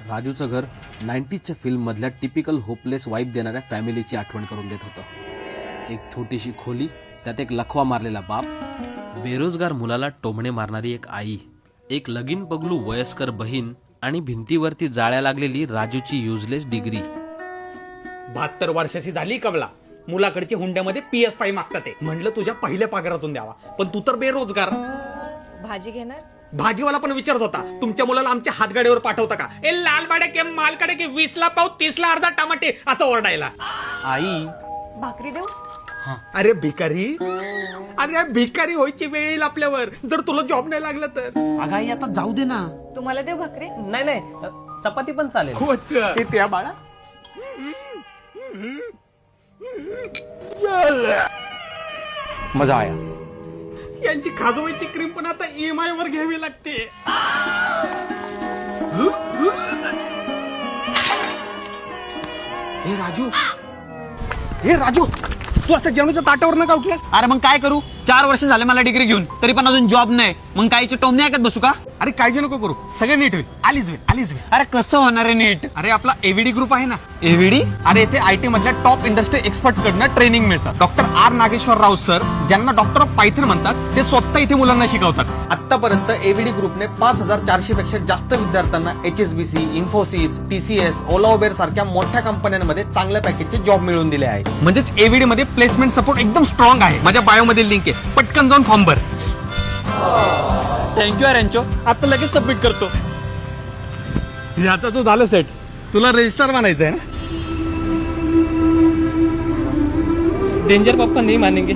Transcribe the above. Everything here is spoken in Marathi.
राजूचं घर 90च्या फिल्म मधल्या टिपिकल होपलेस वाईब देणाऱ्या फॅमिलीची आठवण करून देत होतं. एक छोटीशी खोली, त्यात एक लखवा मारलेला बाप, बेरोजगार मुलाला टोमणे मारणारी एक आई, एक लगीन पगलू वयस्कर बहीण आणि भिंतीवरती जाळ्या लागलेली राजूची युजलेस डिग्री. 72 वर्षाची झाली कमला, मुलाकडची हुंड्यामध्ये PS5 मागतात ते. म्हणलं तुझ्या पहिल्या पगारातून द्यावा, पण तू तर बेरोजगार. भाजी घेणार? भाजीवाला पण विचारत होता तुमच्या मुलाला आमच्या हातगाडीवर पाठवता का. ए लाल बाड्या के मालकडे की 20ला पाव 30ला अर्धा टमाटे असं ओरडायला. आई भाकरी देऊ? अरे भिकारी, अरे भिकारी व्हायची वेळ येईल आपल्यावर जर तुला जॉब नाही लागला तर. अगं आई आता जाऊ दे ना. तुम्हाला देऊ भाकरी? नाही नाही, चपाती पण चालेल. ते त्या बाळा मजा आया. यांची खाजवायची क्रीम पण आता EMI वर घ्यावी लागते. हे राजू तू असं जेवणाच्या ताटावर नका उठलास. अरे मग काय करू, 4 वर्ष झाले मला डिग्री घेऊन, तरी पण अजून जॉब नाही. मग काहीची टोमणी ऐकत बसू का? अरे काळजी नको करू, सगळं नीट होईल. आलीच वेळ. अरे कसं होणार आहे नीट? अरे आपला AVD ग्रुप आहे ना. एव्हीडी? अरे इथे IT मधल्या टॉप इंडस्ट्री एक्सपर्ट कडनं ट्रेनिंग मिळतात. डॉक्टर R नागेश्वर राव सर, ज्यांना डॉक्टर ऑफ पायथन म्हणतात, ते स्वतः इथे मुलांना शिकवतात. आतापर्यंत AVD ग्रुपने 5400 पेक्षा जास्त विद्यार्थ्यांना HSBC, इन्फोसिस, TCS, ओला उबेर सारख्या मोठ्या कंपन्यांमध्ये चांगल्या पॅकेजचे जॉब मिळवून दिले आहेत. म्हणजेच AVD मध्ये प्लेसमेंट सपोर्ट एकदम स्ट्रॉंग आहे. माझ्या बायो मध्ये लिंक आहे, पटकन जाऊन फॉर्म भर. थँक्यू अरेंचो. आता लगेच सबमिट करतो. याचा तो झालं सेट. तुला रजिस्टर बनायचं आहे ना. डेंजर पप्पा नाही मानेंगे.